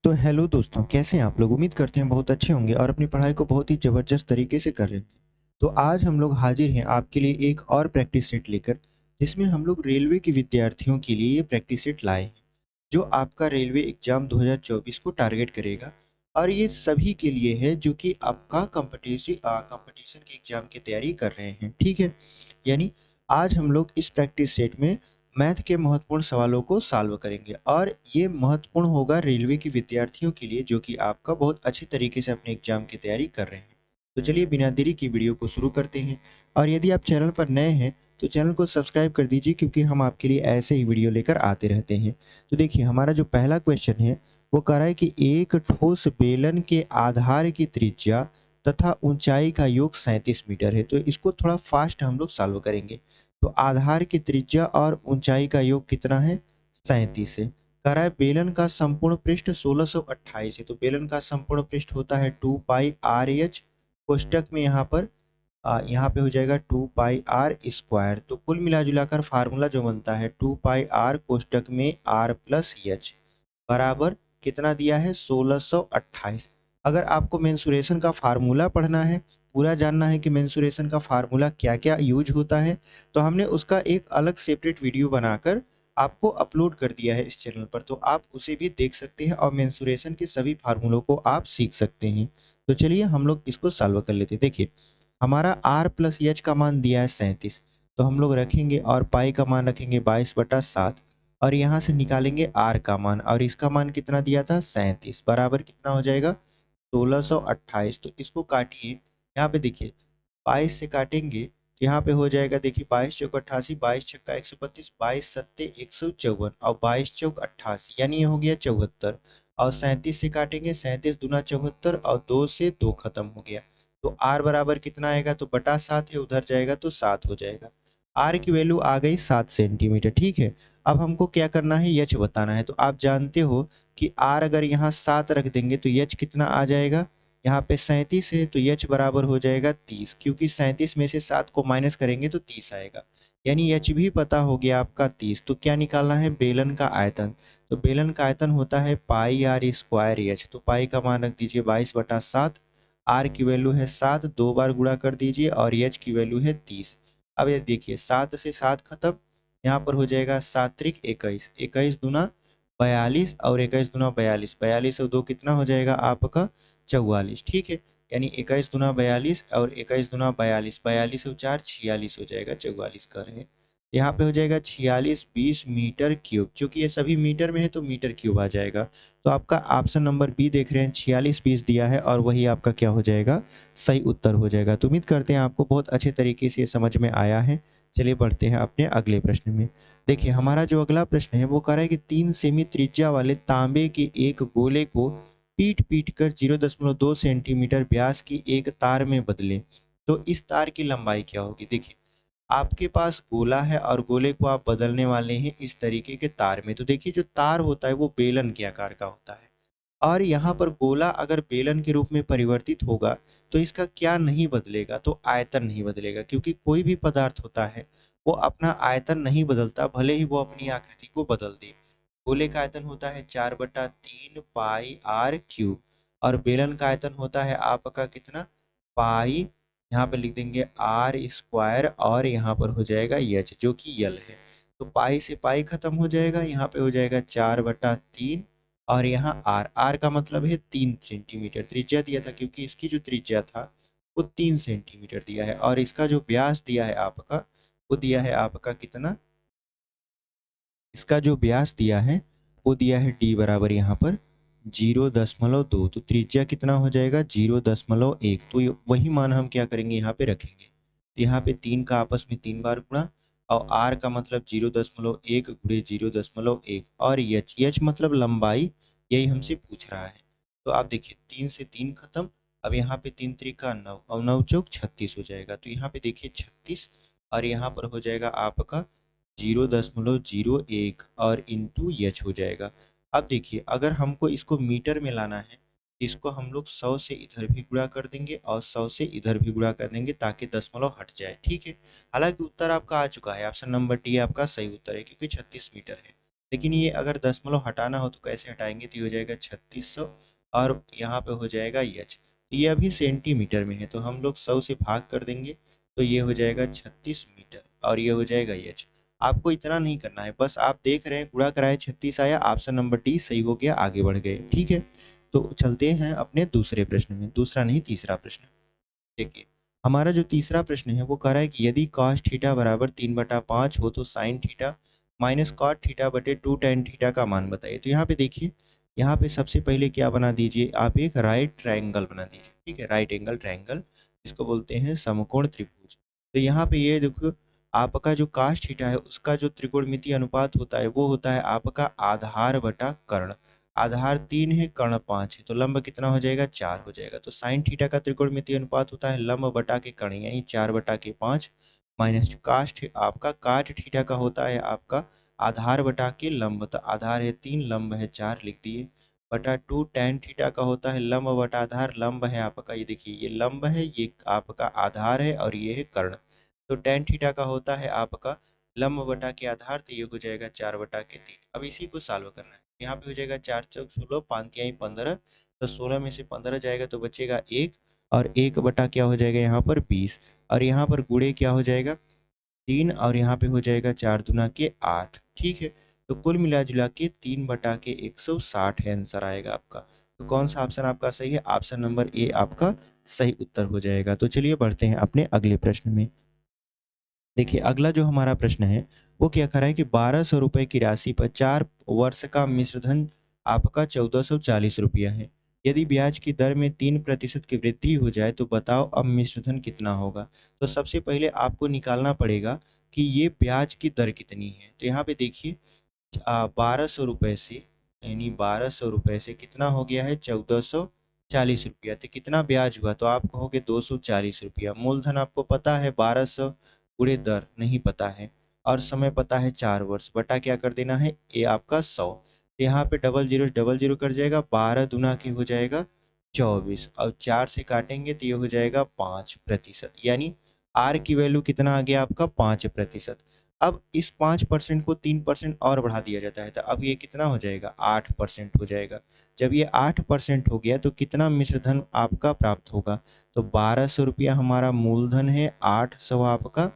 तो हेलो दोस्तों, कैसे हैं आप लोग? उम्मीद करते हैं बहुत अच्छे होंगे और अपनी पढ़ाई को बहुत ही ज़बरदस्त तरीके से कर रहे होंगे। तो आज हम लोग हाजिर हैं आपके लिए एक और प्रैक्टिस सेट लेकर, जिसमें हम लोग रेलवे के विद्यार्थियों के लिए ये प्रैक्टिस सेट लाए हैं, जो आपका रेलवे एग्ज़ाम 2024 को टारगेट करेगा। और ये सभी के लिए है जो कि आपका कंपटीशन के एग्ज़ाम की तैयारी कर रहे हैं, ठीक है? यानी आज हम लोग इस प्रैक्टिस सेट में मैथ के महत्वपूर्ण सवालों को सॉल्व करेंगे और ये महत्वपूर्ण होगा रेलवे के विद्यार्थियों के लिए जो कि आपका बहुत अच्छे तरीके से अपने एग्जाम की तैयारी कर रहे हैं। तो चलिए बिना देरी की वीडियो को शुरू करते हैं। और यदि आप चैनल पर नए हैं तो चैनल को सब्सक्राइब कर दीजिए, क्योंकि हम आपके लिए ऐसे ही वीडियो लेकर आते रहते हैं। तो देखिए, हमारा जो पहला क्वेश्चन है वो कह रहा है कि एक ठोस बेलन के आधार की त्रिज्या तथा ऊंचाई का योग 37 मीटर है। तो इसको थोड़ा फास्ट हम लोग सॉल्व करेंगे। तो आधार की त्रिज्या और ऊंचाई का योग कितना है? 37 है। कह रहा है बेलन का संपूर्ण पृष्ठ 1628 है। तो बेलन का संपूर्ण पृष्ठ होता है 2 पाई आर एच, कोष्टक में यहाँ पे हो जाएगा 2 पाई आर स्क्वायर। तो कुल मिला जुलाकर फार्मूला जो बनता है 2 पाई आर कोष्टक में आर प्लस एच बराबर कितना दिया है? 1628। अगर आपको मेंसुरेशन का फार्मूला पढ़ना है, पूरा जानना है कि मेंसुरेशन का फार्मूला क्या क्या यूज होता है, तो हमने उसका एक अलग सेपरेट वीडियो बनाकर आपको अपलोड कर दिया है इस चैनल पर। तो आप उसे भी देख सकते हैं और मेंसुरेशन के सभी फार्मूलों को आप सीख सकते हैं। तो चलिए हम लोग इसको सॉल्व कर लेते हैं। देखिए, हमारा आर प्लस एच का मान दिया है 37। तो हम लोग रखेंगे और पाई का मान रखेंगे 22/7 और यहाँ से निकालेंगे आर का मान, और इसका मान कितना दिया था? 37 बराबर कितना हो जाएगा? 1628। तो इसको काटिए। यहाँ पे देखिए, 22 से काटेंगे तो यहाँ पे हो जाएगा, देखिए 22 चौक 88, 22 छक्का 132, 22 सत्ते 154 और 22 चौक 88, यानी ये हो गया 74। और 37 से काटेंगे, 37 दूना 74 और 2 से 2 खत्म हो गया। तो आर बराबर कितना आएगा? तो बटा 7 है, उधर जाएगा तो 7 हो जाएगा। आर की वैल्यू आ गई 7 सेंटीमीटर, ठीक है। अब हमको क्या करना है? एच बताना है। तो आप जानते हो कि आर अगर यहाँ 7 रख देंगे तो एच कितना आ जाएगा? यहाँ पे 37 है तो एच बराबर हो जाएगा 30, क्योंकि 37 में से 7 को माइनस करेंगे तो 30 आएगा। यानी एच भी पता हो गया आपका 30। तो क्या निकालना है? बेलन का आयतन। तो बेलन का आयतन होता है पाई आर स्क्वायर एच। तो पाई का मान रख दीजिए 22/7, आर की वैल्यू है 7, 2 बार गुणा कर दीजिए और एच की वैल्यू है 30। अब ये देखिए, 7 से 7 खत्म, यहाँ पर हो जाएगा 7 त्रिक 21, 21 दूना 42 और 21 दूना 42, 42 और 2 कितना हो जाएगा आपका? 44, ठीक है। यानी 21 दूना 42 और 21 दूना 42, 42 और 4 46 हो जाएगा, 44 कर रहे हैं। यहाँ पे हो जाएगा 46 20 मीटर क्यूब। चूंकि ये सभी मीटर में है तो मीटर क्यूब आ जाएगा। तो आपका ऑप्शन नंबर बी देख रहे हैं, 46 20 दिया है और वही आपका क्या हो जाएगा? सही उत्तर हो जाएगा। तो उम्मीद करते हैं आपको बहुत अच्छे तरीके से ये समझ में आया है। चलिए बढ़ते हैं अपने अगले प्रश्न में। देखिए, हमारा जो अगला प्रश्न है वो कह रहा है कि 3 सेमी त्रिज्या वाले तांबे के एक गोले को पीट पीट कर 0.2 सेंटीमीटर व्यास की एक तार में बदले, तो इस तार की लंबाई क्या होगी? देखिए, आपके पास गोला है और गोले को आप बदलने वाले हैं इस तरीके के तार में। तो देखिए, जो तार होता है वो बेलन के आकार का होता है, और यहाँ पर गोला अगर बेलन के रूप में परिवर्तित होगा तो इसका क्या नहीं बदलेगा? तो आयतन नहीं बदलेगा, क्योंकि कोई भी पदार्थ होता है वो अपना आयतन नहीं बदलता, भले ही वो अपनी आकृति को बदल दे। गोले का आयतन होता है 4/3 पाई आर क्यूब, और बेलन का आयतन होता है आपका कितना? पाई, यहाँ पे लिख देंगे आर स्क्वायर और यहाँ पर हो जाएगा एच जो कि यल है। तो पाई से पाई खत्म हो जाएगा, यहाँ पे हो जाएगा 4/3 और यहाँ आर, आर का मतलब है 3 सेंटीमीटर त्रिज्या दिया था, क्योंकि इसकी जो त्रिज्या था वो 3 सेंटीमीटर दिया है, और इसका जो व्यास दिया है आपका वो दिया है आपका कितना? इसका जो व्यास दिया है वो दिया है डी बराबर यहाँ पर 0.2। तो त्रिज्या कितना हो जाएगा? 0.1। तो वही मान हम क्या करेंगे? यहाँ पे रखेंगे। तो यहाँ पे 3 का आपस में 3 बार गुणा, और आर का मतलब 0.1 गुणे 0.1, और एच, एच मतलब लंबाई, यही हमसे पूछ रहा है। तो आप देखिए, 3 से 3 खत्म, अब यहाँ पे 3 त्रिका 9 और 9 चौक 36 हो जाएगा। तो यहाँ पे देखिए 36, और यहाँ पर हो जाएगा आपका 0.01 और इंटू एच हो जाएगा। अब देखिए, अगर हमको इसको मीटर में लाना है, इसको हम लोग 100 से इधर भी गुणा कर देंगे और 100 से इधर भी गुणा कर देंगे ताकि दशमलव हट जाए, ठीक है। हालांकि उत्तर आपका आ चुका है, ऑप्शन नंबर डी आपका सही उत्तर है, क्योंकि 36 मीटर है। लेकिन ये अगर दशमलव हटाना हो तो कैसे हटाएंगे, तो ये हो जाएगा 3600 और यहाँ पे हो जाएगा एच। तो ये अभी सेंटीमीटर में है तो हम लोग 100 से भाग कर देंगे तो ये हो जाएगा 36 मीटर और ये हो जाएगा एच। आपको इतना नहीं करना है, बस आप देख रहे हैं गुणा कराए 36 आया, ऑप्शन नंबर डी सही हो गया, आगे बढ़ गए। ठीक है, तो चलते हैं अपने दूसरे प्रश्न में, दूसरा नहीं तीसरा प्रश्न। देखिए हमारा जो तीसरा प्रश्न है वो कह रहा है कि यदि cos थीटा बराबर 3/5 हो तो sin theta minus cot theta बटे 2 tan थीटा का मान बताइए। तो यहाँ पे देखिए, यहाँ पे सबसे पहले क्या बना दीजिए, आप एक राइट ट्रायंगल बना दीजिए। ठीक है, राइट एंगल ट्रायंगल जिसको बोलते हैं समकोण त्रिभुज। तो यहाँ पे ये देखो, आपका जो cos थीटा है उसका जो त्रिकोणमितीय अनुपात होता है वो होता है आपका आधार बटा कर्ण। आधार 3 है, कर्ण 5 है, तो लंब कितना हो जाएगा, 4 हो जाएगा। तो साइन थीटा का त्रिकोणमितीय अनुपात होता है लंब बटा के कर्ण यानी 4/5 माइनस कास्ट आपका काट थीटा का होता है आपका आधार बटा के लंब। तो आधार है 3, लंब है 4 लिख दिए, बटा 2 tan थीटा का होता है लंब बटा आधार। लंब है आपका, ये देखिए ये लंब है, ये आपका आधार है और ये है कर्ण। तो tan थीटा का होता है आपका लंब बटा के आधार, तो ये हो जाएगा 4/3। अब इसी को सॉल्व करना है। यहाँ पे हो जाएगा 4 चौक 16, 5 तिहाई 15, तो 16 में से 15 जाएगा तो बचेगा 1 और 1 बटा क्या हो जाएगा यहाँ पर 20 और यहाँ पर गुणे क्या हो जाएगा 3 और यहाँ पे हो जाएगा 4 दूना के 8। ठीक है, तो कुल मिला जुला के 3/के 160 है आंसर आएगा आपका। तो कौन सा ऑप्शन आपका सही है, ऑप्शन नंबर ए आपका सही उत्तर हो जाएगा। तो चलिए बढ़ते हैं अपने अगले प्रश्न में। देखिए अगला जो हमारा प्रश्न है वो क्या कर रहा है कि 1200 रुपये की राशि पर 4 वर्ष का मिश्रधन आपका 1440 रुपया है। यदि ब्याज की दर में 3% की वृद्धि हो जाए तो बताओ अब मिश्रधन कितना होगा। तो सबसे पहले आपको निकालना पड़ेगा कि ये ब्याज की दर कितनी है। तो यहाँ पे देखिए 1200 रुपये से यानी 1200 रुपये से कितना हो गया है 1440 रुपया, तो कितना ब्याज हुआ, तो आप कहोगे 240 रुपया। मूलधन आपको पता है 1200, पूरे दर नहीं पता है और समय पता है 4 वर्ष, बटा क्या कर देना है ये आपका 100। यहाँ पे डबल जीरो कट जाएगा, 12 दूना की हो जाएगा 24 और 4 से काटेंगे तो ये हो जाएगा 5%, यानी आर की वैल्यू कितना आ गया आपका 5%। अब इस 5% को 3% और बढ़ा दिया जाता है तो अब ये कितना हो जाएगा 8% हो जाएगा। जब ये 8% हो गया तो कितना मिश्रधन आपका प्राप्त होगा, तो 1200 रुपया हमारा मूलधन है, 800 आपका,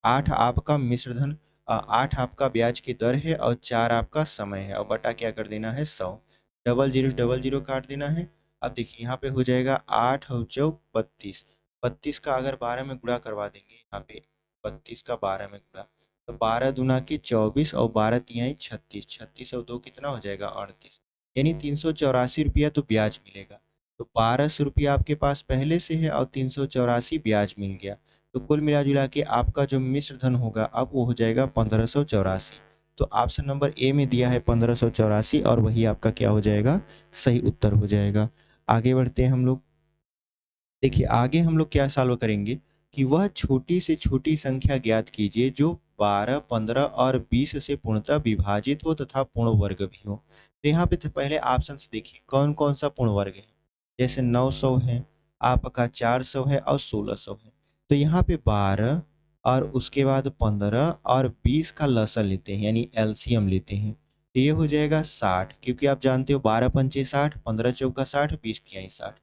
8 आपका मिश्रधन, 8 आपका ब्याज की दर है और 4 आपका समय है और बटा क्या कर देना है 100। डबल जीरो काट देना है। अब देखिए यहाँ पे हो जाएगा 8 और 4 32, 32 का अगर 12 में गुणा करवा देंगे यहाँ पे, 32 का 12 में गुणा, तो 12 दूना की 24 और 12 तिहाई 36, 36 और 2 कितना हो जाएगा 38, यानी 384 रुपया तो ब्याज मिलेगा। तो 1200 रुपया आपके पास पहले से है और 384 ब्याज मिल गया, तो कुल मिला जुला के आपका जो मिश्रधन होगा अब वो हो जाएगा 1584। तो ऑप्शन नंबर ए में दिया है 1584 और वही आपका क्या हो जाएगा सही उत्तर हो जाएगा। आगे बढ़ते हैं हम लोग। देखिए आगे हम लोग क्या सॉल्व करेंगे कि वह छोटी से छोटी संख्या ज्ञात कीजिए जो 12, 15 और 20 से पूर्णतः विभाजित हो तथा पूर्ण वर्ग भी हो। तो यहाँ पे तो पहले ऑप्शन देखिए कौन कौन सा पूर्ण वर्ग है, जैसे 900 है, आपका 400 है और 1600 है। तो यहाँ पे 12 और उसके बाद 15 और 20 का लसन लेते हैं यानी एलसीएम लेते हैं, तो ये हो जाएगा 60, क्योंकि आप जानते हो 12 पंचे 60, 15 चौका 60, 20 तिहाई 60।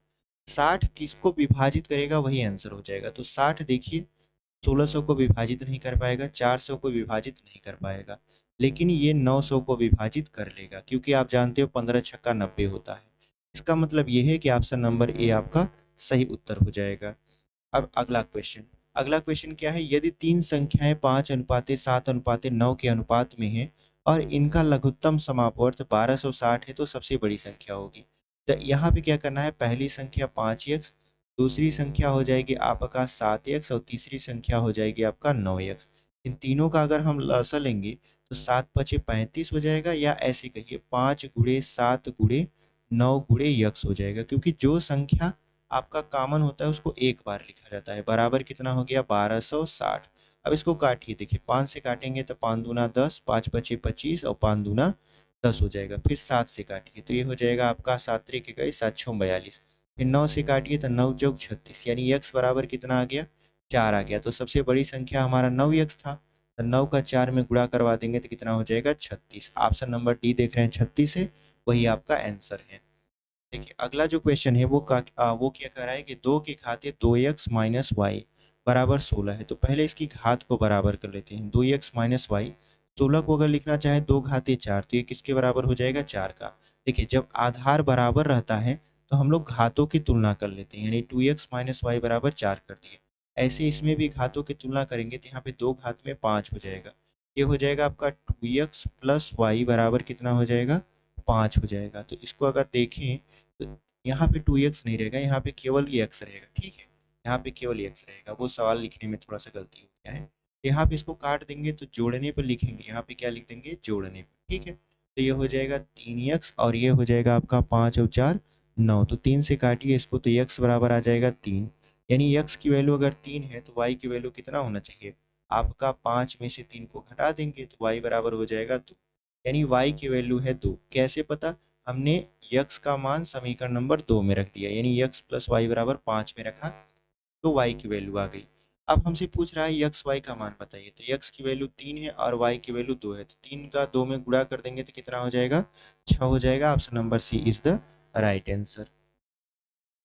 60 किसको विभाजित करेगा वही आंसर हो जाएगा। तो 60 देखिए 1600 को विभाजित नहीं कर पाएगा, 400 को विभाजित नहीं कर पाएगा, लेकिन ये 900 को विभाजित कर लेगा, क्योंकि आप जानते हो 15 छक्का 90 होता है। इसका मतलब ये है कि ऑप्शन नंबर ए आपका सही उत्तर हो जाएगा। अब अगला क्वेश्चन, अगला क्वेश्चन क्या है, यदि तीन संख्याएं 5:7:9 के अनुपात में है और इनका लघुत्तम समापवर्त 1260 है तो सबसे बड़ी संख्या होगी। तो यहाँ पे क्या करना है, पहली संख्या 5x, दूसरी संख्या हो जाएगी आपका 7x और तीसरी संख्या हो जाएगी आपका 9x। इन तीनों का अगर हम लसा लेंगे तो 7×5 = 35 हो जाएगा, या ऐसे कहिए 5×7×9 × हो जाएगा, क्योंकि जो संख्या आपका कॉमन होता है उसको एक बार लिखा जाता है। बराबर कितना हो गया 1260। अब इसको काटिए, देखिए 5 से काटेंगे तो 5 दूना 10, 5×5 = 25 और 5 दूना 10 हो जाएगा। फिर 7 से काटिए तो ये हो जाएगा आपका 7 3 के 7 6 42। फिर 9 से काटिए तो 9 चौक 36, यानी x बराबर कितना आ गया 4 आ गया। तो सबसे बड़ी संख्या हमारा 9x था। तो 9 का 4 में गुणा करवा देंगे तो कितना हो जाएगा 36। ऑप्शन नंबर डी देख रहे हैं 36 है, वही आपका आंसर है। देखिए अगला जो क्वेश्चन है वो क्या कह रहा है कि 2 के घाते 2x माइनस वाई बराबर 16 है। तो पहले इसकी घात को बराबर कर लेते हैं। 2x माइनस वाई, 16 को अगर लिखना चाहे 2 घाते 4 तो ये किसके बराबर हो जाएगा 4 का। देखिए जब आधार बराबर रहता है तो हम लोग घातों की तुलना कर लेते हैं, यानी 2x माइनस वाई बराबर 4 कर दिए। ऐसे इसमें भी घातों की तुलना करेंगे तो यहाँ पे 2 घात में 5 हो जाएगा। ये हो जाएगा आपका 2x प्लस वाई बराबर कितना हो जाएगा 5 हो जाएगा। तो इसको अगर देखें तो यहाँ पे 2x नहीं रहेगा, यहाँ पे केवल x रहेगा। ठीक है, यहाँ पे केवल x रहेगा, वो सवाल लिखने में थोड़ा सा गलती हो गया है। यहाँ पे इसको काट देंगे तो जोड़ने पर लिखेंगे, यहाँ पे क्या लिख देंगे जोड़ने पर। ठीक है, तो ये हो जाएगा 3x और ये हो जाएगा आपका 5 और 4 9। तो 3 से काटिए इसको तो x बराबर आ जाएगा 3। यानी x की वैल्यू अगर 3 है तो y की वैल्यू कितना होना चाहिए, आपका 5 में से 3 को घटा देंगे तो y बराबर हो जाएगा 2। यानी y की वैल्यू है 2। कैसे पता, हमने x का मान समीकरण नंबर 2 में रख दिया, यानी x प्लस वाई बराबर 5 में रखा तो y की वैल्यू आ गई। अब हमसे पूछ रहा है x y का मान बताइए, तो x की वैल्यू 3 है और y की वैल्यू 2 है, तो 3 का 2 में गुणा कर देंगे तो कितना हो जाएगा 6 हो जाएगा। Option number C is the right answer.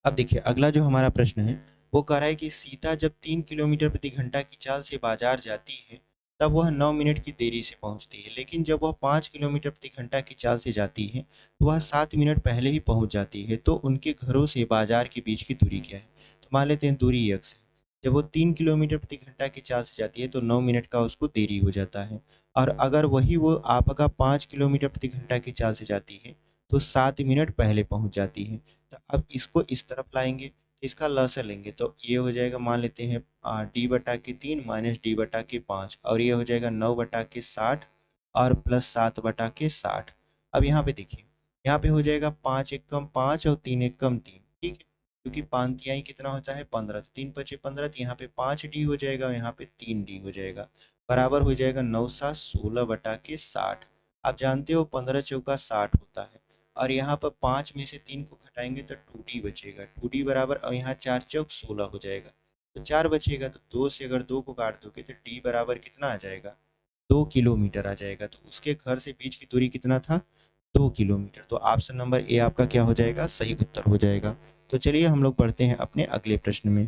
अब देखिए अगला जो हमारा प्रश्न है वो कह रहा है कि सीता जब 3 किलोमीटर प्रति घंटा की चाल से बाजार जाती है तब वह 9 मिनट की देरी से पहुंचती है, लेकिन जब वह 5 किलोमीटर प्रति घंटा की चाल से जाती है तो वह 7 मिनट पहले ही पहुंच जाती है। तो उनके घरों से बाजार के बीच की दूरी क्या है। तो मान लेते हैं दूरी x है। जब वो 3 किलोमीटर प्रति घंटा की चाल से जाती है तो 9 मिनट का उसको देरी हो जाता है, और अगर वही वो आपका 5 किलोमीटर प्रति घंटा की चाल से जाती है तो 7 मिनट पहले पहुंच जाती है। तो अब इसको इस तरफ लाएंगे तो इसका लॉसर लेंगे तो ये हो जाएगा, मान लेते हैं डी बटा के 3 माइनस डी बटा के 5, और ये हो जाएगा 9 बटा के 60 और प्लस 7 बटा के 60। अब यहाँ पे देखिए, यहाँ पे हो जाएगा 5 एक कम 5 और 3 एक कम 3। ठीक है, क्योंकि 5 तिहाई कितना होता है 15, तो 3 पचे 15, तो यहाँ पे 5 डी हो जाएगा और यहाँ पे 3 डी हो जाएगा, बराबर हो जाएगा 9 7 16 बटा के 60। आप जानते हो 15 चौका 60 होता है, और यहाँ पर 5 में से 3 को घटाएंगे तो 2d बचेगा, 2d बराबर, और यहाँ 4 चौक 16 हो जाएगा तो 4 बचेगा। तो 2 से अगर 2 को काट दोगे तो d बराबर कितना आ जाएगा 2 किलोमीटर आ जाएगा। तो उसके घर से बीच की दूरी कितना था 2 किलोमीटर। तो ऑप्शन नंबर ए आपका क्या हो जाएगा सही उत्तर हो जाएगा। तो चलिए हम लोग पढ़ते हैं अपने अगले प्रश्न में।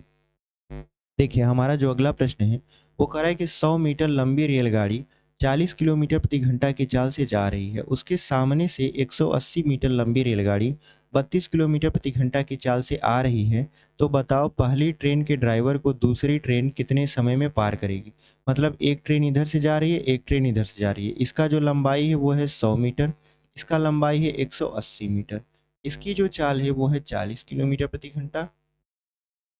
देखिए हमारा जो अगला प्रश्न है वो कह रहा है कि 100 मीटर लंबी रेलगाड़ी 40 किलोमीटर प्रति घंटा की चाल से जा रही है, उसके सामने से 180 मीटर लंबी रेलगाड़ी 32 किलोमीटर प्रति घंटा की चाल से आ रही है। तो बताओ पहली ट्रेन के ड्राइवर को दूसरी ट्रेन कितने समय में पार करेगी। मतलब एक ट्रेन इधर से जा रही है, एक ट्रेन इधर से जा रही है, इसका जो लंबाई है वो है 100 मीटर, इसका लंबाई है 180 मीटर, इसकी जो चाल है वो है 40 किलोमीटर प्रति घंटा,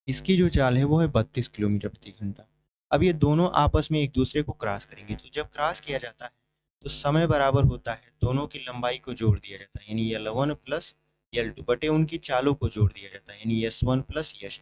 इसकी जो चाल है वो है 32 किलोमीटर प्रति घंटा। अब ये दोनों आपस में एक दूसरे को क्रॉस करेंगे, तो जब क्रॉस किया जाता है तो समय बराबर होता है दोनों की लंबाई को जोड़ दिया जाता है, यानी L1 प्लस L2 बटे उनकी चालों को जोड़ दिया जाता है, यानी S1 प्लस S2।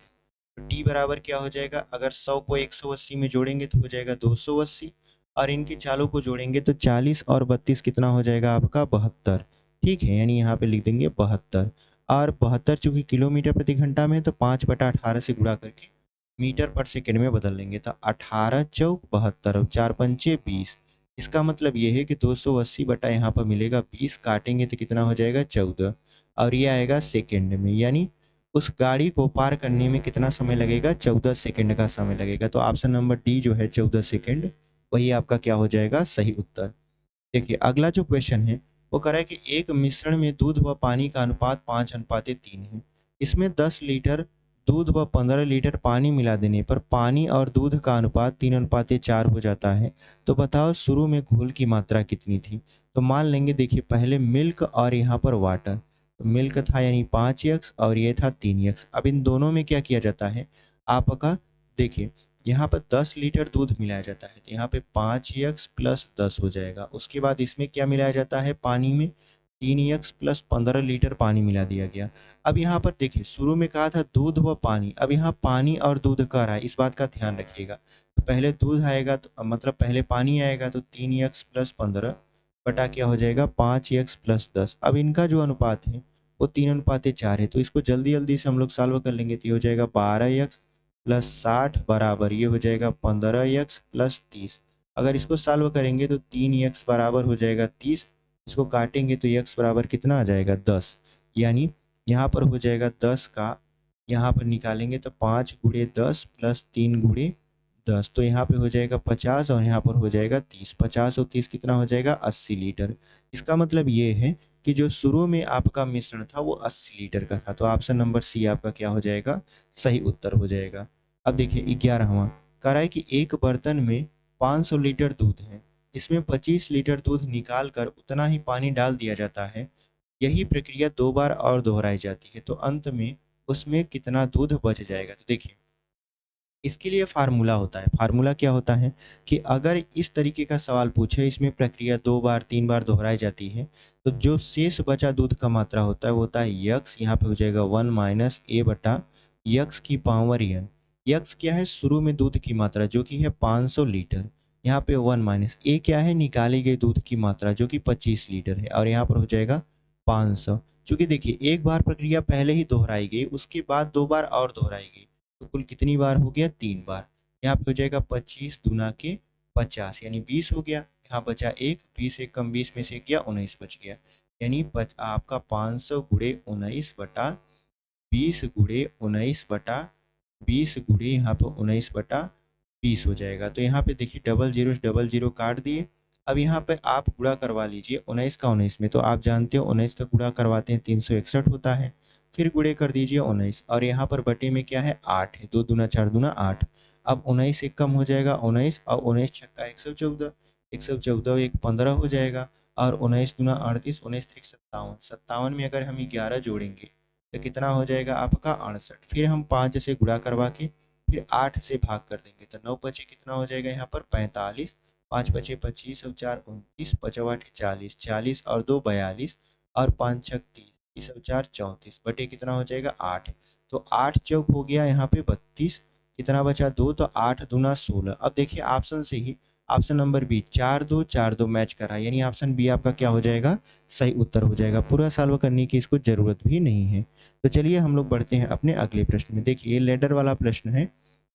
तो टी बराबर क्या हो जाएगा, अगर 100 को 180 में जोड़ेंगे तो हो जाएगा 280, और इनकी चालों को जोड़ेंगे तो 40 और 32 कितना हो जाएगा आपका 72। ठीक है, यानी यहाँ पे लिख देंगे 72, और 72 चूंकि किलोमीटर प्रति घंटा में है तो 5/18 से गुणा करके मीटर पर सेकेंड में बदल देंगे, तो 18 चौक 72 और 4 पंचे 20। इसका मतलब ये है कि 280 बटा यहाँ पर मिलेगा 20, काटेंगे तो कितना हो जाएगा 14, और ये आएगा सेकेंड में, यानी उस गाड़ी को पार करने में कितना समय लगेगा 14 सेकेंड का समय लगेगा। तो ऑप्शन नंबर डी जो है 14 सेकेंड, वही आपका क्या हो जाएगा सही उत्तर। देखिए अगला जो क्वेश्चन है वो कह रहा है कि एक मिश्रण में दूध व पानी का अनुपात 5:3 है। इसमें 10 लीटर दूध व 15 लीटर पानी मिला देने पर पानी और दूध का अनुपात 3:4 हो जाता है। तो बताओ शुरू में घोल की मात्रा कितनी थी। तो मान लेंगे, देखिए पहले मिल्क और यहाँ पर वाटर, तो मिल्क था यानी 5x और ये था 3x। अब इन दोनों में क्या किया जाता है आपका, देखिए यहाँ पर 10 लीटर दूध मिलाया जाता है तो यहाँ पे 5x प्लस 10 हो जाएगा। उसके बाद इसमें क्या मिलाया जाता है पानी में 3x प्लस 15 लीटर पानी मिला दिया गया। अब यहाँ पर देखिए शुरू में कहा था दूध व पानी, अब यहाँ पानी और दूध कह रहा है, इस बात का ध्यान रखिएगा। तो पहले दूध आएगा तो मतलब पहले पानी आएगा तो 3x प्लस 15 बटा क्या हो जाएगा 5x प्लस 10। अब इनका जो अनुपात है वो 3:4 है, तो इसको जल्दी जल्दी से हम लोग सॉल्व कर लेंगे तो ये हो जाएगा 12x प्लस 60 बराबर ये हो जाएगा 15x प्लस 30। अगर इसको सॉल्व करेंगे तो 3x बराबर हो जाएगा 30, इसको काटेंगे तो x बराबर कितना आ जाएगा 10, यानी यहाँ पर हो जाएगा 10 का, यहाँ पर निकालेंगे तो 5 गुणे 10 प्लस 3 गुणे 10, तो यहाँ पे हो जाएगा 50 और यहाँ पर हो जाएगा 30, 50 और 30 कितना हो जाएगा 80 लीटर। इसका मतलब ये है कि जो शुरू में आपका मिश्रण था वो 80 लीटर का था, तो ऑप्शन नंबर सी आपका क्या हो जाएगा, सही उत्तर हो जाएगा। अब देखिए 11वां कह रहा है कि एक बर्तन में 500 लीटर दूध है, इसमें 25 लीटर दूध निकाल कर उतना ही पानी डाल दिया जाता है, यही प्रक्रिया 2 बार और दोहराई जाती है, तो अंत में उसमें कितना दूध बच जाएगा। तो देखिए इसके लिए फार्मूला होता है, फार्मूला क्या होता है कि अगर इस तरीके का सवाल पूछे, इसमें प्रक्रिया 2 बार 3 बार दोहराई जाती है, तो जो शेष बचा दूध का मात्रा होता है वो होता है यक्स, यहाँ पे हो जाएगा 1 माइनस ए बटा यक्स की पावर एन। यक्स क्या है, शुरू में दूध की मात्रा जो कि है 500 लीटर, यहाँ पे 1 माइनस ए क्या है, निकाली गई दूध की मात्रा जो कि 25 लीटर है, और यहाँ पर हो जाएगा 500। क्योंकि देखिए एक बार प्रक्रिया पहले ही दोहराई गई, उसके बाद 2 बार और दोहराई गई, तो कुल कितनी बार हो गया, 3 बार। यहाँ पे हो जाएगा 25 दूना के 50 यानी 20 हो गया, यहाँ बचा एक, 20 एक कम 20 में से गया 19 बच गया, यानी आपका 500 गुणे 19 बटा 20 गुणे 19 बटा 20 गुणे यहाँ पे 19 बटा 20 हो जाएगा। तो यहाँ पे देखिए डबल जीरो काट दिए। अब यहाँ पे आप गुणा करवा लीजिए 19 का 19 में, तो आप जानते हो 19 का गुणा करवाते हैं 361 होता है, फिर गुणे कर दीजिए 19, और यहाँ पर बटे में क्या है 8 है, 2 दूना 4 दूना 8। अब 19 एक कम हो जाएगा 19, और 19 छक्का 114, 114 एक 15 हो जाएगा, और 19 दूना 38, 19 त्रिक 57, 57 में अगर हम 11 जोड़ेंगे तो कितना हो जाएगा आपका 68, फिर हम 5 से गुणा करवा के फिर 8 से भाग कर देंगे, तो 9 बचे कितना हो जाएगा यहाँ पर 45, 5 बचे 25 और 4 29, 5 8 40, 40 और 2 42, और 5 6 30, 30 और 4 34 बटे कितना हो जाएगा 8, तो 8 चौक हो गया यहाँ पे 32, कितना बचा 2, तो 8 दूना 16। अब देखिए ऑप्शन से ही ऑप्शन नंबर बी 4 2 मैच करा, यानी ऑप्शन बी आपका क्या हो जाएगा, सही उत्तर हो जाएगा। पूरा सॉल्व करने की इसको जरूरत भी नहीं है। तो चलिए हम लोग बढ़ते हैं अपने अगले प्रश्न में। देखिए लेडर वाला प्रश्न है,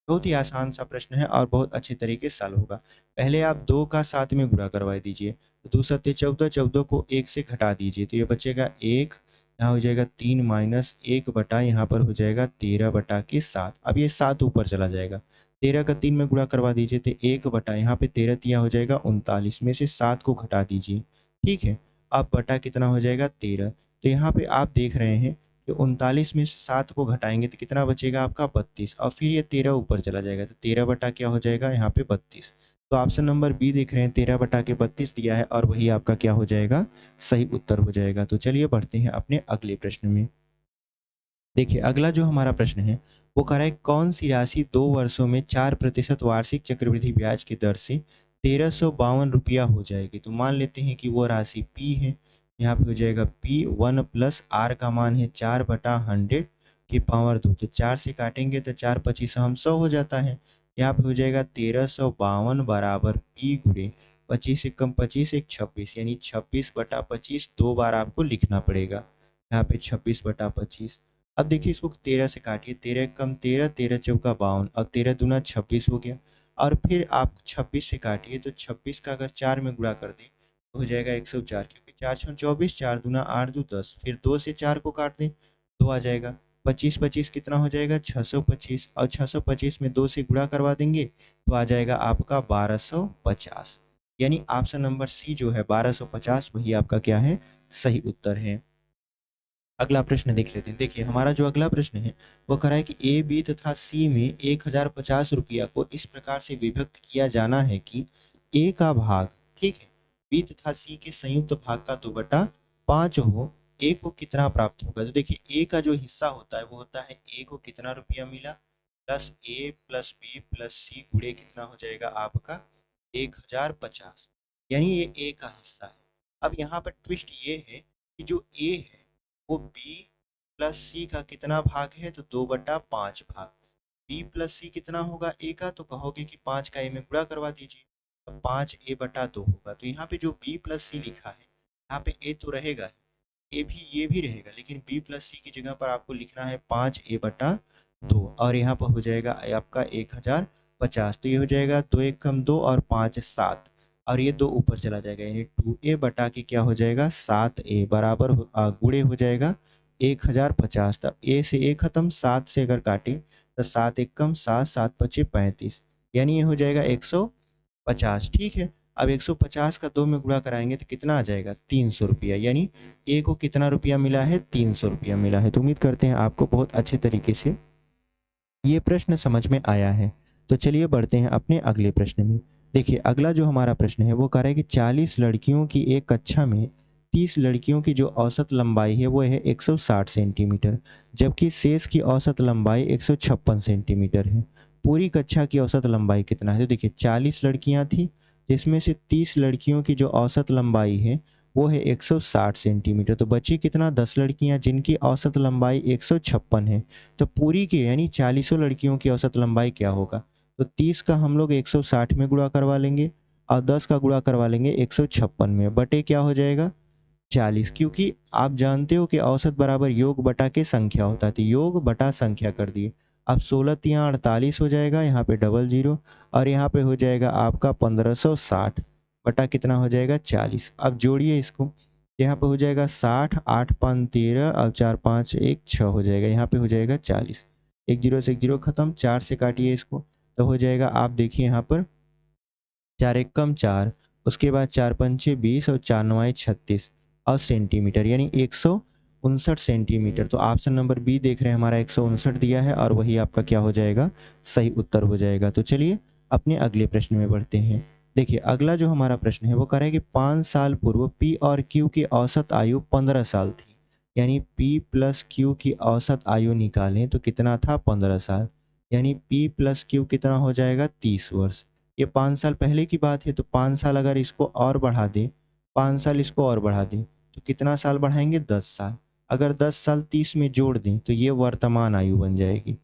बहुत ही आसान सा प्रश्न है और बहुत अच्छे तरीके से सॉल्व होगा। पहले आप 2 का 7 में गुणा करवा दीजिए, तो 2 सत्ते 14, 14 को 1 से घटा दीजिए, तो ये बचेगा 1, यहाँ हो जाएगा 3 माइनस 1 बटा यहाँ पर हो जाएगा 13 बटा के 7। अब ये 7 ऊपर चला जाएगा, 13 का 3 में गुणा करवा दीजिए, तो 1 बटा यहाँ पे 13 तिया हो जाएगा 39, में से 7 को घटा दीजिए, ठीक है। अब बटा कितना हो जाएगा 13, तो यहाँ पे आप देख रहे हैं कि 39 में से 7 को घटाएंगे तो कितना बचेगा आपका 32, और फिर ये 13 ऊपर चला जाएगा, तो 13 बटा क्या हो जाएगा यहाँ पे 32। तो ऑप्शन नंबर बी देख रहे हैं 13 बटा के 32 दिया है, और वही आपका क्या हो जाएगा, सही उत्तर हो जाएगा। तो चलिए बढ़ते हैं अपने अगले प्रश्न में। देखिए अगला जो हमारा प्रश्न है वो कह रहा है कौन सी राशि 2 वर्षों में 4% वार्षिक चक्रवृद्धि ब्याज की दर से 1352 रुपया हो जाएगी। तो मान लेते हैं कि वो राशि पी है, यहाँ पे हो जाएगा पी 1 प्लस आर का मान है 4/100 की पावर 2, तो 4 से काटेंगे तो 4 25 हम 100 हो जाता है, यहाँ पे हो जाएगा 1352 बराबर पी गुणे 25 एक कम 25 एक 26, यानी 26/25 2 बार आपको लिखना पड़ेगा, यहाँ पे 26/25। अब देखिए इसको 13 से काटिए, 13 कम 13, 13 चौका 52, अब 13 दूना 26 हो गया, और फिर आप 26 से काटिए, तो 26 का अगर 4 में गुणा कर दें तो हो जाएगा 104, क्योंकि 4 छः 24, 4 दूना 8 दो 10, फिर 2 से 4 को काट दें तो आ जाएगा 25 25 कितना हो जाएगा 625, और 625 में 2 से गुणा करवा देंगे तो आ जाएगा आपका 1250, यानी ऑप्शन नंबर सी जो है 1250 वही आपका क्या है, सही उत्तर है। अगला प्रश्न देख लेते हैं। देखिए हमारा जो अगला प्रश्न है वो कह रहा है कि ए बी तथा सी में 1050 रुपया को इस प्रकार से विभक्त किया जाना है कि ए का भाग, ठीक है, बी तथा सी के संयुक्त भाग का 2/5 हो, ए को कितना प्राप्त होगा। तो देखिए ए का जो हिस्सा होता है वो होता है ए को कितना रुपया मिला, प्लस ए प्लस बी प्लस सी गुणे कितना हो जाएगा आपका 1050, यानी ये ए का हिस्सा है। अब यहाँ पर ट्विस्ट ये है कि जो ए है वो बी प्लस सी का कितना भाग है, तो 2/5 भाग। बी प्लस सी कितना होगा ए का, तो कहोगे कि 5 का ए में गुणा करवा दीजिए, तो 5a/2 होगा। तो यहाँ पे जो बी प्लस सी लिखा है, यहाँ पे ए तो रहेगा, ए भी ये भी रहेगा, लेकिन बी प्लस सी की जगह पर आपको लिखना है 5a/2, और यहाँ पर हो जाएगा आपका 50, तो ये हो जाएगा 2 एक कम 2 और 5 7, और ये 2 ऊपर चला जाएगा, यानी 2a बटा के क्या हो जाएगा 7a बराबर गुणे हो जाएगा 1050। तब a से a खत्म, 7 से अगर काटे तो 7 एक कम 7, 7 पचे 35, यानी ये हो जाएगा 150। ठीक है, अब 150 का 2 में गुणा कराएंगे तो कितना आ जाएगा 300 रुपया, यानी ए को कितना रुपया मिला है 300 रुपया मिला है। तो उम्मीद करते हैं आपको बहुत अच्छे तरीके से ये प्रश्न समझ में आया है। तो चलिए बढ़ते हैं अपने अगले प्रश्न में। देखिए अगला जो हमारा प्रश्न है वो कह रहा है कि 40 लड़कियों की एक कक्षा में 30 लड़कियों की जो औसत लंबाई है वो है 160 सेंटीमीटर, जबकि शेष की औसत लंबाई 156 सेंटीमीटर है। पूरी कक्षा की औसत लंबाई कितना है? तो देखिए 40 लड़कियां थी, जिसमें से 30 लड़कियों की जो औसत लंबाई है वो है 160 सेंटीमीटर, तो बची कितना 10 लड़कियां जिनकी औसत लंबाई 156 है। तो पूरी की यानी 40 लड़कियों की औसत लंबाई क्या होगा? तो 30 का हम लोग 160 में गुणा करवा लेंगे और 10 का गुणा करवा लेंगे 156 में, बटे क्या हो जाएगा 40, क्योंकि आप जानते हो कि औसत बराबर योग बटा के संख्या होता है, तो योग बटा संख्या कर दिए। अब 16 तिया 48 हो जाएगा, यहाँ पे डबल जीरो, और यहाँ पे हो जाएगा आपका 1560 बटा कितना हो जाएगा 40। अब जोड़िए इसको, यहाँ पे हो जाएगा 60, 8 5 13, अब 4 5 1 6 हो जाएगा, यहाँ पे हो जाएगा 40। एक जीरो से एक जीरो खत्म, 4 से काटिए इसको, तो हो जाएगा आप देखिए यहाँ पर 4 एक कम 4, उसके बाद 4 पंचे 20 और 4 नवाए 36 और सेंटीमीटर, यानी 159 सेंटीमीटर। तो ऑप्शन नंबर बी देख रहे हैं हमारा 159 दिया है और वही आपका क्या हो जाएगा सही उत्तर हो जाएगा। तो चलिए अपने अगले प्रश्न में बढ़ते हैं। देखिए अगला जो हमारा प्रश्न है वो कह रहा है कि 5 साल पूर्व पी और क्यू की औसत आयु 15 साल थी, यानी पी प्लस क्यू की औसत आयु निकालें तो कितना था 15 साल, यानी पी प्लस क्यू कितना हो जाएगा 30 वर्ष। ये 5 साल पहले की बात है, तो 5 साल अगर इसको और बढ़ा दें, 5 साल इसको और बढ़ा दें तो कितना साल बढ़ाएंगे 10 साल। अगर 10 साल 30 में जोड़ दें तो ये वर्तमान आयु बन जाएगी।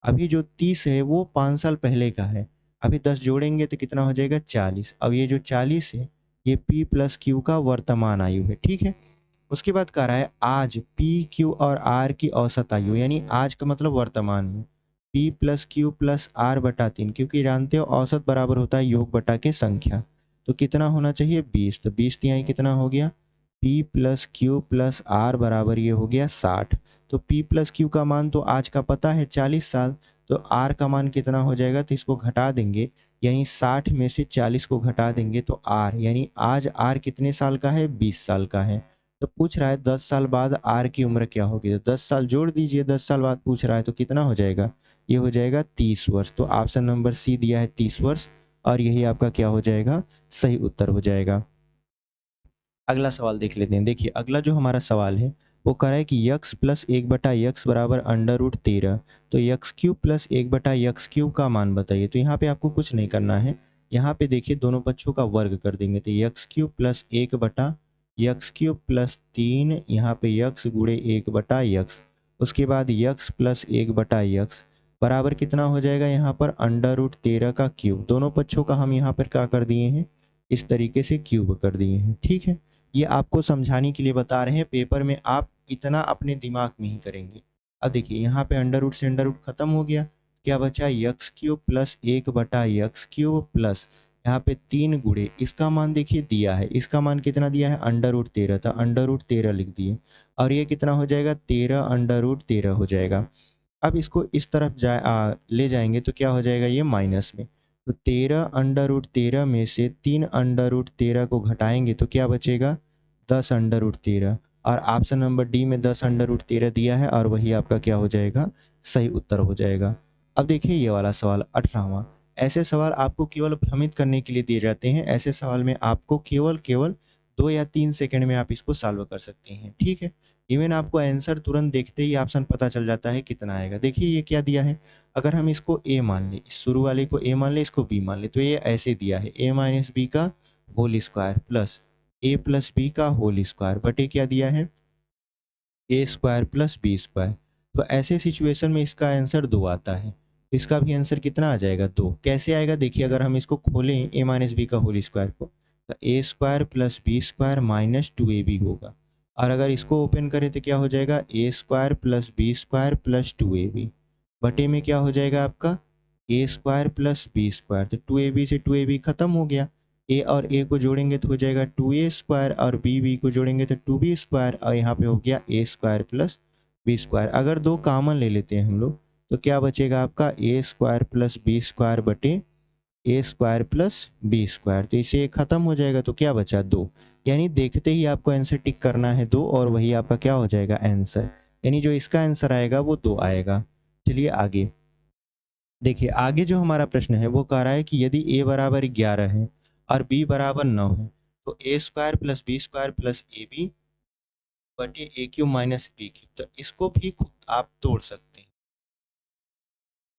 अभी जो 30 है वो 5 साल पहले का है, अभी 10 जोड़ेंगे तो कितना हो जाएगा 40। अब ये जो 40 है ये पी प्लस क्यू का वर्तमान आयु है। ठीक है, उसके बाद कह रहा है आज पी क्यू और आर की औसत आयु, यानी आज का मतलब वर्तमान में, P plus Q plus R बटा 3, क्योंकि जानते हो औसत बराबर होता है योग बटा के संख्या, तो कितना होना चाहिए 20, तो 20 तिहाई कितना हो गया P plus Q plus R बराबर ये हो गया 60। तो पी प्लस क्यू का मान तो आज का पता है 40 साल, तो आर का मान कितना हो जाएगा, तो इसको घटा देंगे, यानी 60 में से 40 को घटा देंगे तो आर, यानी आज आर कितने साल का है 20 साल का है। तो पूछ रहा है 10 साल बाद आर की उम्र क्या होगी, तो 10 साल जोड़ दीजिए, 10 साल बाद पूछ रहा है तो कितना हो जाएगा, ये हो जाएगा 30 वर्ष। तो ऑप्शन नंबर सी दिया है 30 वर्ष, और यही आपका क्या हो जाएगा सही उत्तर हो जाएगा। अगला सवाल देख लेते हैं। देखिए अगला जो हमारा सवाल है वो कह रहा है कि यक्स प्लस 1/x बराबर √13, तो x cube plus 1/x cube का मान बताइए। तो यहाँ पे आपको कुछ नहीं करना है, यहाँ पे देखिए दोनों पक्षों का वर्ग कर देंगे, तो x cube plus 1/x cube plus 3, यहाँ पे यक्स गुणे 1/x, उसके बाद यक्स प्लस 1/x बराबर कितना हो जाएगा, यहाँ पर √13 का क्यूब, दोनों पक्षों का हम यहाँ पर क्या कर दिए हैं इस तरीके से क्यूब कर दिए हैं। ठीक है, ये आपको समझाने के लिए बता रहे हैं, पेपर में आप इतना अपने दिमाग में ही करेंगे। अब देखिए यहाँ पे अंडर रूट से अंडर रूट खत्म हो गया, क्या बचा x cube plus 1/x cube plus यहाँ पे 3 गुणे इसका मान देखिए दिया है, इसका मान कितना दिया है √13 था, √13 लिख दिए, और ये कितना हो जाएगा 13 √13 हो जाएगा। अब इसको इस तरफ ले जाएंगे तो क्या हो जाएगा ये माइनस में, तो 13 √13 में से 3 √13 को घटाएंगे तो क्या बचेगा 10 √13, और ऑप्शन नंबर डी में 10 √13 दिया है और वही आपका क्या हो जाएगा सही उत्तर हो जाएगा। अब देखिए ये वाला सवाल 18वां, ऐसे सवाल आपको केवल भ्रमित करने के लिए दिए जाते हैं, ऐसे सवाल में आपको केवल केवल 2 या 3 सेकंड में आप इसको सॉल्व कर सकते हैं। ठीक है, इवन आपको आंसर तुरंत देखते ही ऑप्शन पता चल जाता है कितना आएगा। देखिए ये क्या दिया है, अगर हम इसको ए मान ले, इस शुरू वाले को ए मान ले, इसको बी मान ले, तो ये ऐसे दिया है a माइनस बी का whole square plus a plus B का होल स्क्वायर बटे क्या दिया है A square plus B square. तो ऐसे सिचुएशन में इसका आंसर 2 आता है, तो इसका भी आंसर कितना आ जाएगा 2। कैसे आएगा देखिए, अगर हम इसको खोलें ए माइनस बी का होल स्क्वायर को, तो a square plus B square minus 2ab होगा, और अगर इसको ओपन करें तो क्या हो जाएगा a square plus B square plus 2ab बटे में क्या हो जाएगा आपका a square plus B square, तो 2ab से 2ab खत्म हो गया। ए और ए को जोड़ेंगे तो हो जाएगा 2a स्क्वायर, और बी को जोड़ेंगे तो 2b स्क्वायर, और यहाँ पे हो गया ए स्क्वायर प्लस बी स्क्वायर। अगर दो कॉमन ले लेते हैं हम लोग तो क्या बचेगा आपका a square plus B square बटे ए स्क्वायर प्लस बी स्क्वायर, तो इसे खत्म हो जाएगा तो क्या बचा 2। यानी देखते ही आपको आंसर टिक करना है 2, और वही आपका क्या हो जाएगा आंसर, यानी जो इसका आंसर आएगा वो 2 आएगा। चलिए आगे देखिए, आगे जो हमारा प्रश्न है वो कह रहा है कि यदि a बराबर 11 है और b बराबर 9 है तो a square plus B square plus a b बटे a cube minus b cube, तो इसको भी खुद आप तोड़ सकते हैं।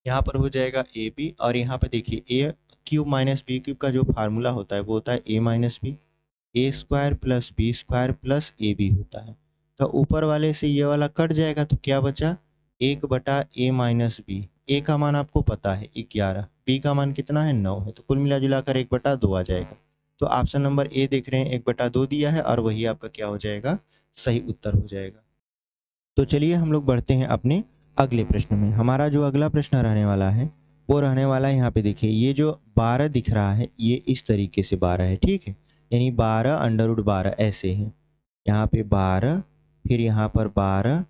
यहाँ पर हो जाएगा ए बी, और यहाँ पे देखिए a cube minus b cube का जो फार्मूला होता है वो होता है a minus b, a square plus B square plus a b होता है। तो ऊपर वाले से ये वाला कट जाएगा तो क्या बचा, 1/a-b। ए का मान आपको पता है 11, बी का मान कितना है 9 है, तो कुल मिला जुलाकर 1/2 आ जाएगा। तो ऑप्शन नंबर ए देख रहे हैं 1/2 दिया है, और वही आपका क्या हो जाएगा, सही उत्तर हो जाएगा। तो चलिए हम लोग बढ़ते हैं अपने अगले प्रश्न में। हमारा जो अगला प्रश्न रहने वाला है वो रहने वाला है, यहाँ पे देखिए ये जो 12 दिख रहा है ये इस तरीके से 12 है, ठीक है, यानी 12√12 ऐसे है। यहाँ पे 12, फिर यहाँ पर 12,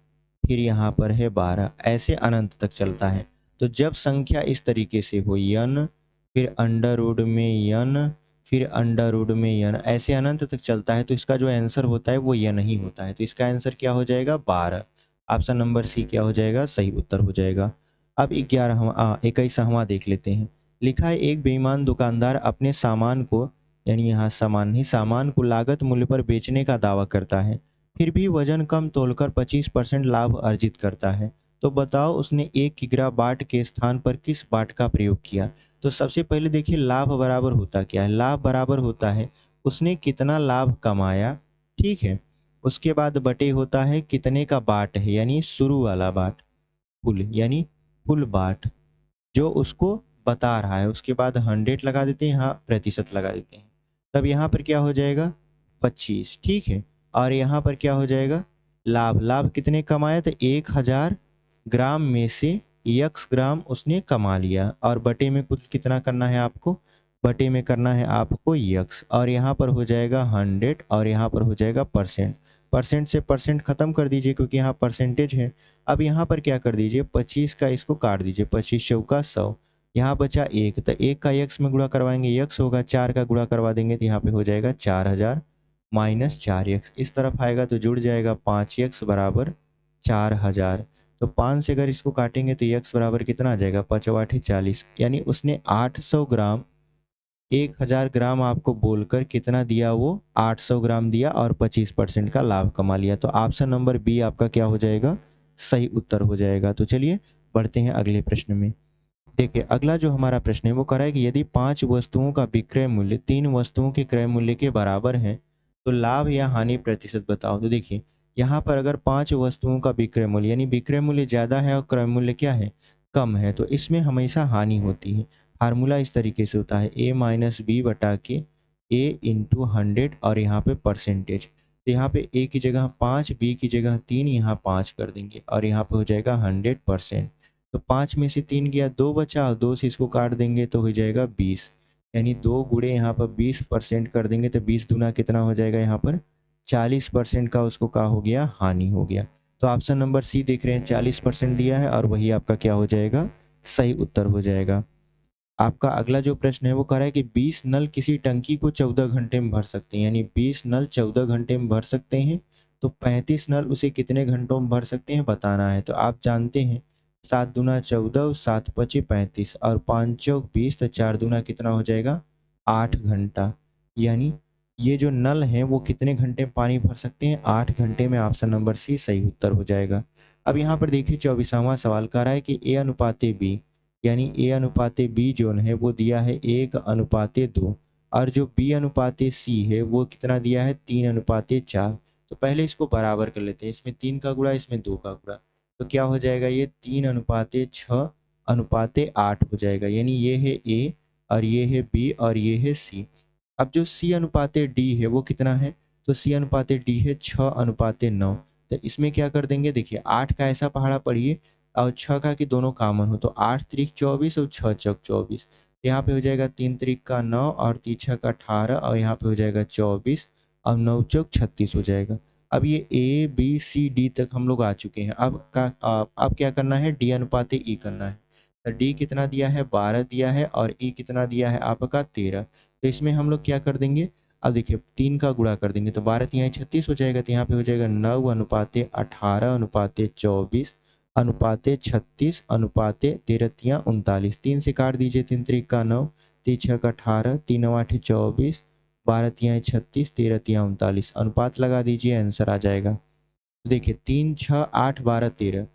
फिर यहाँ पर है 12, ऐसे अनंत तक चलता है। तो जब संख्या इस तरीके से हो यन, फिर अंडर में यन, फिर अंडर में यन, ऐसे अनंत तक चलता है, तो इसका जो आंसर होता है वो यन ही होता है। तो इसका आंसर क्या हो जाएगा 12। ऑप्शन नंबर सी क्या हो जाएगा, सही उत्तर हो जाएगा। अब 21वां देख लेते हैं। लिखा है एक बेईमान दुकानदार अपने सामान को, यानी यहाँ सामान ही सामान को लागत मूल्य पर बेचने का दावा करता है, फिर भी वजन कम तोलकर 25% लाभ अर्जित करता है। तो बताओ उसने 1 किग्रा बाट के स्थान पर किस बाट का प्रयोग किया। तो सबसे पहले देखिए लाभ बराबर होता क्या है, लाभ बराबर होता है उसने कितना लाभ कमाया, ठीक है। उसके बाद बटे होता है कितने का बाट है, यानी शुरू वाला बाट, कुल यानी कुल बाट जो उसको बता रहा है। उसके बाद 100 लगा देते हैं, यहाँ प्रतिशत लगा देते हैं, तब यहाँ पर क्या हो जाएगा 25, ठीक है। और यहाँ पर क्या हो जाएगा लाभ, लाभ कितने कमाया, तो 1000 ग्राम में से यक्स ग्राम उसने कमा लिया, और बटे में कुछ कितना करना है आपको, बटे में करना है आपको यक्स, और यहाँ पर हो जाएगा 100, और यहाँ पर हो जाएगा परसेंट। परसेंट से परसेंट खत्म कर दीजिए क्योंकि यहाँ परसेंटेज है। अब यहाँ पर क्या कर दीजिए 25 का इसको काट दीजिए, 25 चौका 100, यहाँ बचा 1, तो 1 का यक्स में गुणा करवाएंगे यक्स होगा, 4 का गुणा करवा देंगे तो यहाँ पे हो जाएगा 4000 माइनस 4x, इस तरफ आएगा तो जुड़ जाएगा 5x बराबर 4000। तो 5 से अगर इसको काटेंगे तो x बराबर कितना आ जाएगा, 5 8 40, यानी उसने 800 ग्राम, 1000 ग्राम आपको बोलकर कितना दिया, वो 800 ग्राम दिया और 25% का लाभ कमा लिया। तो ऑप्शन नंबर बी आपका क्या हो जाएगा, सही उत्तर हो जाएगा। तो चलिए बढ़ते हैं अगले प्रश्न में। देखिए अगला जो हमारा प्रश्न है वो कह रहा है कि यदि 5 वस्तुओं का विक्रय मूल्य 3 वस्तुओं के क्रय मूल्य के बराबर है तो लाभ या हानि प्रतिशत बताओ। तो देखिए यहाँ पर अगर 5 वस्तुओं का विक्रय मूल्य, यानी विक्रय मूल्य ज़्यादा है और क्रय मूल्य क्या है, कम है, तो इसमें हमेशा हानि होती है। फार्मूला इस तरीके से होता है a माइनस बी बटा के a इंटू 100, और यहाँ पे परसेंटेज, तो यहाँ पे a की जगह 5, b की जगह 3, यहाँ 5 कर देंगे, और यहाँ पे हो जाएगा 100%। तो 5 में से 3 गया, 2 बचा, और 2 से इसको काट देंगे तो हो जाएगा 20, यानी 2 गुणे यहाँ पर 20% कर देंगे तो 20 दूना कितना हो जाएगा, यहाँ पर 40% का उसको क्या हो गया, हानि हो गया। तो ऑप्शन नंबर सी देख रहे हैं 40% दिया है, और वही आपका क्या हो जाएगा, सही उत्तर हो जाएगा। आपका अगला जो प्रश्न है वो कह रहा है कि 20 नल किसी टंकी को 14 घंटे में भर सकते हैं, यानी 20 नल 14 घंटे में भर सकते हैं, तो 35 नल उसे कितने घंटों में भर सकते हैं बताना है। तो आप जानते हैं 7 दूना 14, 7 पचे 35, और 5 चौक 20, तो 4 दूना कितना हो जाएगा 8 घंटा, यानी ये जो नल हैं वो कितने घंटे में पानी भर सकते हैं, 8 घंटे में। ऑप्शन नंबर सी सही उत्तर हो जाएगा। अब यहाँ पर देखिए 24वां सवाल कह रहा है कि ए अनुपाते बी, यानी ए अनुपाते बी जो है वो दिया है 1/2, और जो बी अनुपाते सी है वो कितना दिया है 3/4। तो पहले इसको बराबर कर लेते हैं, इसमें 3 का गुणा इसमें 2 का गुणा, तो क्या हो जाएगा ये 3/6/8 हो जाएगा, यानी ये है ए और ये है बी और ये है सी। अब जो सी अनुपाते डी है वो कितना है, तो सी अनुपाते डी है 6/9। तो इसमें क्या कर देंगे, देखिए 8 का ऐसा पहाड़ा पढ़िए और 6 का कि दोनों कॉमन हो, तो 8 त्रिक 24 और 6 चौक 24। यहाँ पे हो जाएगा 3 त्रिक का 9 और 3 छः का 18 और यहाँ पे हो जाएगा 24 और 9 चौक 36 हो जाएगा। अब ये ए बी सी डी तक हम लोग आ चुके हैं। अब क्या करना है, डी अनुपात ई करना है। तो डी कितना दिया है, 12 दिया है, और ई कितना दिया है आपका 13। तो इसमें हम लोग क्या कर देंगे, अब देखिए 3 का गुणा कर देंगे तो 12 तिहाई 36 हो जाएगा। तो यहाँ पे हो जाएगा 9 अनुपाते 18 अनुपाते 24 अनुपाते 36 अनुपाते 13 तिया 39। 3 से काट दीजिए, 3 त्रिक का 9, 3 छः का 18, 3 9 8 24, 12 तिहाई 36, 13 तिया 39। अनुपात लगा दीजिए, आंसर आ जाएगा। तो देखिए 3 6 8 12 13,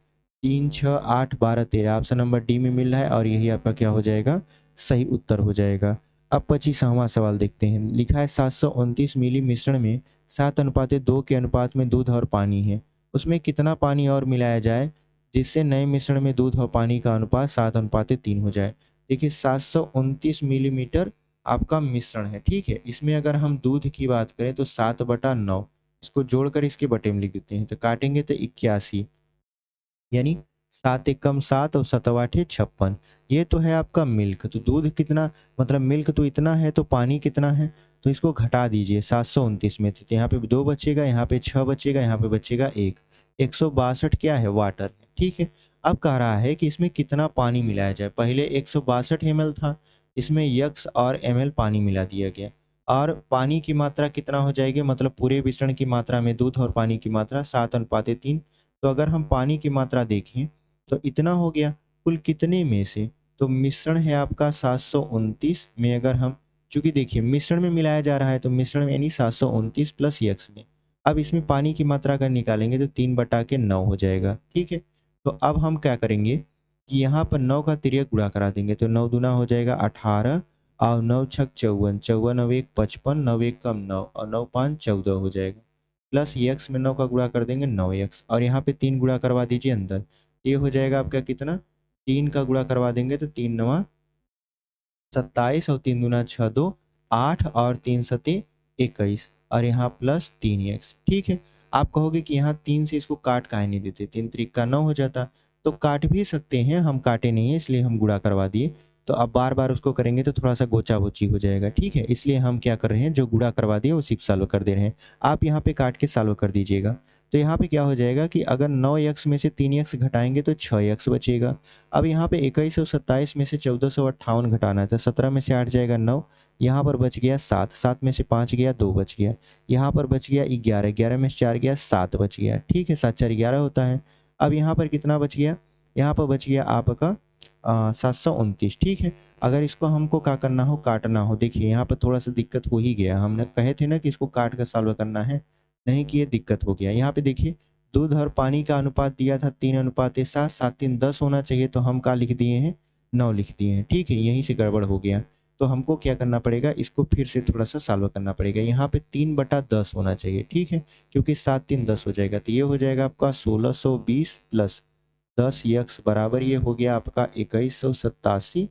3 6 8 12 13 ऑप्शन नंबर डी में मिल रहा है और यही आपका क्या हो जाएगा, सही उत्तर हो जाएगा। अब 25वां सवाल देखते हैं। लिखा है 729 मिली मिश्रण में 7:2 के अनुपात में दूध और पानी है, उसमें कितना पानी और मिलाया जाए जिससे नए मिश्रण में दूध और पानी का अनुपात 7:3 हो जाए। देखिए 729 मिलीमीटर आपका मिश्रण है, ठीक है। इसमें अगर हम दूध की बात करें तो 7/9, इसको जोड़कर इसके बटे में लिख देते हैं तो काटेंगे तो 81, यानी 7 एकम 7 और 7 56। ये तो है आपका मिल्क। तो दूध कितना, मतलब मिल्क तो इतना है, तो पानी कितना है, तो इसको घटा दीजिए 729 में थे तो यहाँ पे 2 बचेगा, यहाँ पे 6 बचेगा, यहाँ पे बचेगा 1। 162 क्या है, वाटर है, ठीक है। अब कह रहा है कि इसमें कितना पानी मिलाया जाए। पहले 162 ml था, इसमें यक्स और ml पानी मिला दिया गया, और पानी की मात्रा कितना हो जाएगी, मतलब पूरे मिश्रण की मात्रा में दूध और पानी की मात्रा 7:3। तो अगर हम पानी की मात्रा देखें तो इतना हो गया, कुल कितने में से, तो मिश्रण है आपका 729 में, अगर हम, चूंकि देखिए मिश्रण में मिलाया जा रहा है तो मिश्रण में यानी 729 प्लस यक्स में। अब इसमें पानी की मात्रा अगर निकालेंगे तो 3/9 हो जाएगा, ठीक है। तो अब हम क्या करेंगे कि यहाँ पर 9 का तिर्यक गुणा करा देंगे तो 9 दूना हो जाएगा 18 और 9 छक 54, 54 9 1 55, 9 1 कम 9 और 9 5 14 हो जाएगा। प्लस यक्स में 9 का गुणा कर देंगे 9x, और यहाँ पे 3 गुणा करवा दीजिए अंदर, ये हो जाएगा आपका कितना, 3 का गुणा करवा देंगे तो 3 9 27 और 3 दूना 6 2 8 और 3 सते 21, और यहाँ प्लस 3x, ठीक है। आप कहोगे कि यहाँ 3 से इसको काट काहे नहीं देते, 3 त्रिक का 9 हो जाता। तो काट भी सकते हैं, हम काटे नहीं है इसलिए हम गुणा करवा दिए। तो अब बार बार उसको करेंगे तो थोड़ा सा गोचा गोची हो जाएगा, ठीक है। इसलिए हम क्या कर रहे हैं, जो गुणा करवा दिए उसी को सॉल्व कर दे रहे हैं। आप यहाँ पे काट के सॉल्व कर दीजिएगा। तो यहाँ पे क्या हो जाएगा कि अगर 9x में से 3x घटाएंगे तो 6x बचेगा। अब यहाँ पे 21 और 27 में से 1458 घटाना है तो 17 में से 8 जाएगा 9, यहाँ पर बच गया 7, 7 में से 5 गया 2 बच गया, यहाँ पर बच गया 11, 11 में से 4 गया 7 बच गया, ठीक है। 7 4 11 होता है। अब यहाँ पर कितना बच गया, यहाँ पर बच गया आपका 729, ठीक है। अगर इसको हमको क्या करना हो, काटना हो, देखिए यहाँ पर थोड़ा सा दिक्कत हो ही गया। हमने कहे थे ना कि इसको काट कर सॉल्व करना है, नहीं कि ये दिक्कत हो गया। यहाँ पे देखिए दूध और पानी का अनुपात दिया था 3:7, 7 3 10 होना चाहिए, तो हम क्या लिख दिए हैं, 9 लिख दिए हैं, ठीक है। यहीं से गड़बड़ हो गया। तो हमको क्या करना पड़ेगा, इसको फिर से थोड़ा सा सॉल्व करना पड़ेगा। यहाँ पे 3/10 होना चाहिए, ठीक है, क्योंकि 7 3 10 हो जाएगा। तो ये हो जाएगा आपका 1620 प्लस 10x बराबर ये हो गया आपका 2187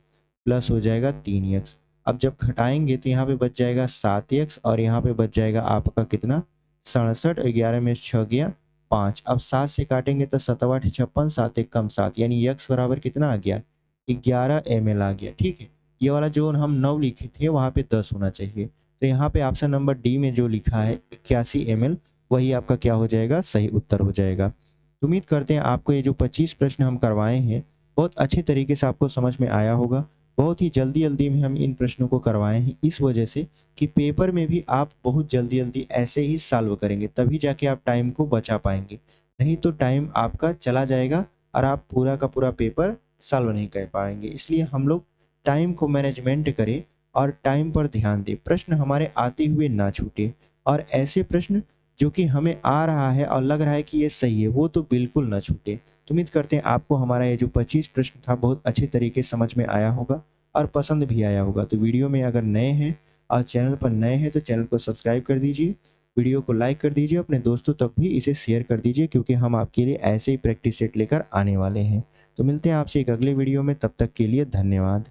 प्लस हो जाएगा 3x। अब जब घटाएंगे तो यहाँ पे बच जाएगा 7x और यहाँ पे बच जाएगा आपका कितना, 67, 11 में 6 गया 5। अब 7 से काटेंगे तो 7 8 56, 7 1 कम 7, यानी x बराबर कितना आ गया, 11 ml आ गया, ठीक है। ये वाला जो हम 9 लिखे थे वहाँ पे 10 होना चाहिए। तो यहाँ पे ऑप्शन नंबर डी में जो लिखा है 81 ml, वही आपका क्या हो जाएगा, सही उत्तर हो जाएगा। उम्मीद करते हैं आपको ये जो 25 प्रश्न हम करवाए हैं बहुत अच्छे तरीके से आपको समझ में आया होगा। बहुत ही जल्दी जल्दी में हम इन प्रश्नों को करवाए हैं, इस वजह से कि पेपर में भी आप बहुत जल्दी जल्दी ऐसे ही सॉल्व करेंगे, तभी जाके आप टाइम को बचा पाएंगे। नहीं तो टाइम आपका चला जाएगा और आप पूरा का पूरा पेपर सॉल्व नहीं कर पाएंगे। इसलिए हम लोग टाइम को मैनेजमेंट करें और टाइम पर ध्यान दें, प्रश्न हमारे आते हुए ना छूटे, और ऐसे प्रश्न जो कि हमें आ रहा है और लग रहा है कि ये सही है वो तो बिल्कुल ना छूटे। तो उम्मीद करते हैं आपको हमारा ये जो 25 प्रश्न था बहुत अच्छे तरीके से समझ में आया होगा और पसंद भी आया होगा। तो वीडियो में अगर नए हैं और चैनल पर नए हैं तो चैनल को सब्सक्राइब कर दीजिए, वीडियो को लाइक कर दीजिए, अपने दोस्तों तक भी इसे शेयर कर दीजिए, क्योंकि हम आपके लिए ऐसे ही प्रैक्टिस सेट लेकर आने वाले हैं। तो मिलते हैं आपसे एक अगले वीडियो में, तब तक के लिए धन्यवाद।